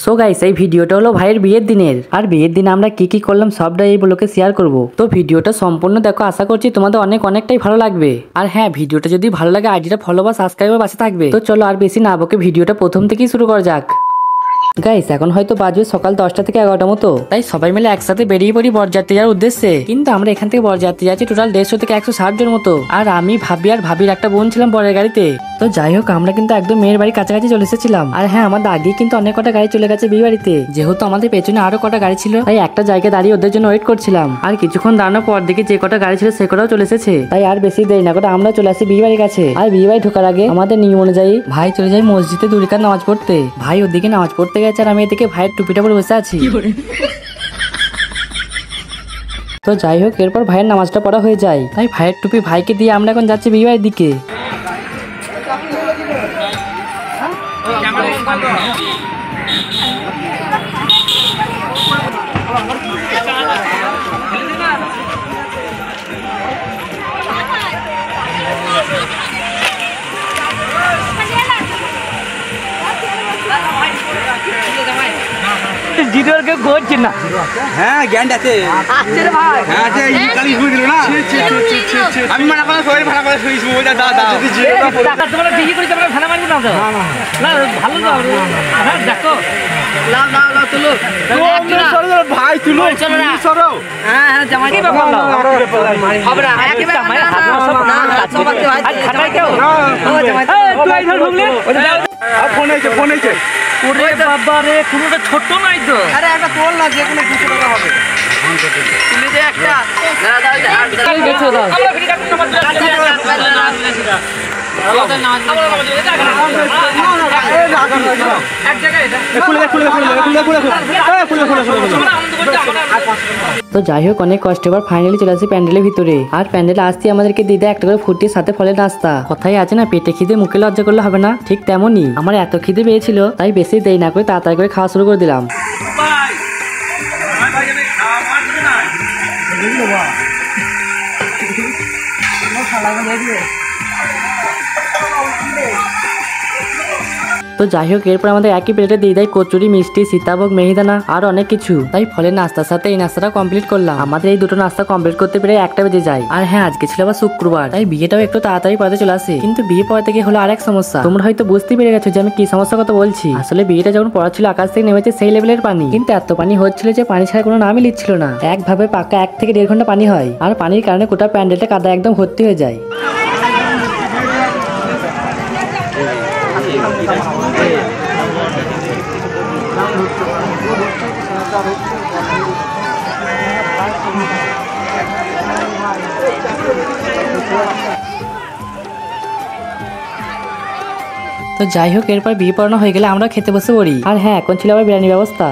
So guys এই ভিডিওটা হলো ভাইয়ের বিয়ের দিনের, আর বিয়ের দিনে আমরা কি কি করলাম সবটা এই ব্লগে শেয়ার করব। তো ভিডিওটা সম্পূর্ণ দেখো, আশা করছি তোমাদের অনেকটাই ভালো লাগবে। আর হ্যাঁ, ভিডিওটা যদি ভালো লাগে আইডিটা ফলো বা সাবস্ক্রাইবার পাশে থাকবে। তো চলো আর বেশি না বকে ভিডিওটা প্রথম থেকেই শুরু করা যাক। গাইস এখন হয়তো বাজবে সকাল 10টা থেকে 11টা মতো, তাই সবাই মিলে একসাথে বেরিয়ে পড়ি বরযাত্রী যাওয়ার উদ্দেশ্যে। কিন্তু আমরা এখান থেকে বরযাত্রী যাচ্ছি টোটাল 150 থেকে 160 জন মতো, আর আমি ভাবি আর ভাবির একটা বোন ছিলাম পরের গাড়িতে। তো যাই হোক, আমরা কিন্তু একদম মেয়ের বাড়ির কাছাকাছি চলে এসেছিলাম। আর হ্যাঁ, আমাদের আগে কিন্তু অনেক কটা গাড়ি চলে গেছে বিয়ে বাড়িতে, যেহেতু আমাদের পেছনে আরো কটা গাড়ি ছিল, তাই একটা জায়গায় দাঁড়িয়ে ওদের জন্য ওয়েট করছিলাম। আর কিছুক্ষণ দাঁড়ানোর পর দেখি যে কটা গাড়ি ছিল সে কটাও চলে এসেছে, তাই আর বেশি দেরি না করে আমরা চলে আসি বিয়ে বাড়ির কাছে। আর বিয়ে বাড়ি ঢোকার আগে আমাদের নিয়ম অনুযায়ী ভাই চলে যায় মসজিদে 2 রাকাত নামাজ পড়তে। ভাই ওদিকে নামাজ পড়তে গেছে আর আমি এদিকে ভাইয়ের টুপিটা পরে বসে আছি। তো যাই হোক, এরপর ভাইয়ের নামাজটা পড়া হয়ে যায়, তাই ভাইয়ের টুপি ভাইকে দিয়ে আমরা এখন যাচ্ছি বিয়ে বাড়ির দিকে। জিরোর কেউ করছে না। হ্যাঁ জ্ঞান আছে ভাই, হ্যাঁ আছে এই কালি শুয়ে গেল না। আমি মানা করে সবাই ভাড়া করে শুইছি ওটা দাদা যদি জিরোটা পড়ে টাকা তোমরা দিয়ে করে তোমরা ভাড়া মারবে না তো? না ভালো তো। হ্যাঁ দেখো, লাও লাও লাও তুলো ভাই তুলো চলো না সরো। হ্যাঁ হ্যাঁ জামাই কি ব্যাপার লাও হবে না একেবারে জামাই হাত নষ্ট না কাছে বাকি ভাই খাটাই কেউ ও জামাই তুই আইধর ঢুকলে ফোন আইছে ওরে বাবা রে, কোনটা ছোট নাই তো। আরে একটা তোল না, যে কোনো 200 টাকা হবে। তুমি যে একটা না দাও দাও গেছো দাও আমরা ফ্রি কাট নামাজ তো যাই হোক, অনেক কষ্ট এবার ফাইনালি চলে আসি প্যান্ডেলের ভিতরে। আর প্যান্ডেলে আসতে আমাদেরকে দিদা একটা করে ফুটির সাথে ফলের নাস্তা। কথাই আছে না, পেটে খিদে মুখে লজ্জা করলে হবে না, ঠিক তেমনই আমার এত খিদে পেয়েছিল, তাই বেশি দেরি না করে তাড়াতাড়ি করে খাওয়া শুরু করে দিলাম। তো যাই হোক, এরপর আমাদের একই প্লেটে দিয়ে দেয় কচুরি, মিষ্টি, সীতাভোগ, মেহিদানা আর অনেক কিছু। তাই ফলের নাস্তার সাথে এই নাস্তাটা কমপ্লিট করলাম। আমাদের এই দুটো নাস্তা কমপ্লিট করতে পেরে 1টা বেজে যায়। আর হ্যাঁ, আজকে ছিল আবার শুক্রবার, তাই বিয়েটাও একটু তাড়াতাড়ি পড়াতে চলে আসে। কিন্তু বিয়ে পড়াতে গিয়ে হলো আরেক সমস্যা। তোমরা হয়তো বুঝতে পেরে গেছো যে আমি কি সমস্যার কথা বলছি। আসলে বিয়েটা যখন পড়া ছিল, আকাশ থেকে নেমেছে সেই লেভেলের পানি, কিন্তু এত পানি হচ্ছিল যে পানি ছাড়া কোনো নামই লিখছিল না। একভাবে পাক্কা 1 থেকে 1.5 ঘন্টা পানি হয়, আর পানির কারণে গোটা প্যান্ডেলটা কাদা একদম ভর্তি হয়ে যায়। তো যাই হোক, এরপর বিয়ে পড়ানো হয়ে গেলে আমরা খেতে বসে পড়ি। আর হ্যাঁ, এখন ছিল আবার বিরিয়ানির ব্যবস্থা।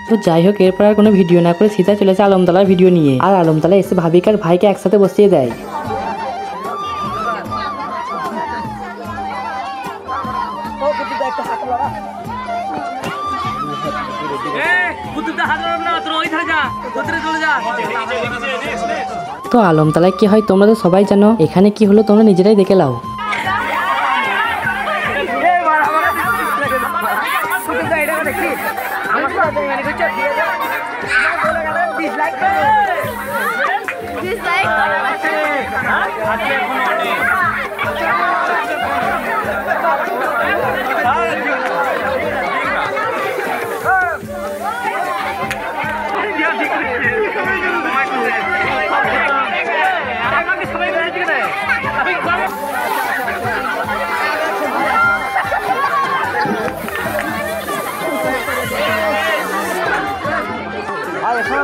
তো যাই হোক, এরপর আর কোনো ভিডিও না করে সিধা চলেছে আলমতলার ভিডিও নিয়ে। আর আলমতলা এসে ভাবিক আর ভাইকে একসাথে বসিয়ে দেয়। তো আলমতলায় কি হয় তোমরা তো সবাই জানো, এখানে কি হলো তোমরা নিজেরাই দেখে নাও।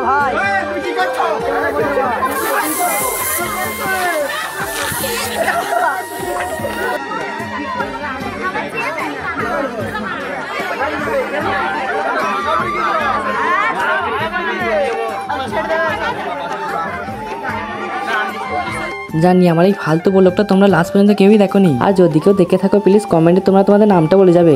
ভাই জানি আমার এই ফালতু ব্লগটা তোমরা লাস্ট পর্যন্ত কেউই দেখোনি, আর যদি কেউ দেখে থাকো প্লিজ কমেন্টে তোমরা তোমাদের নামটা বলে যাবে।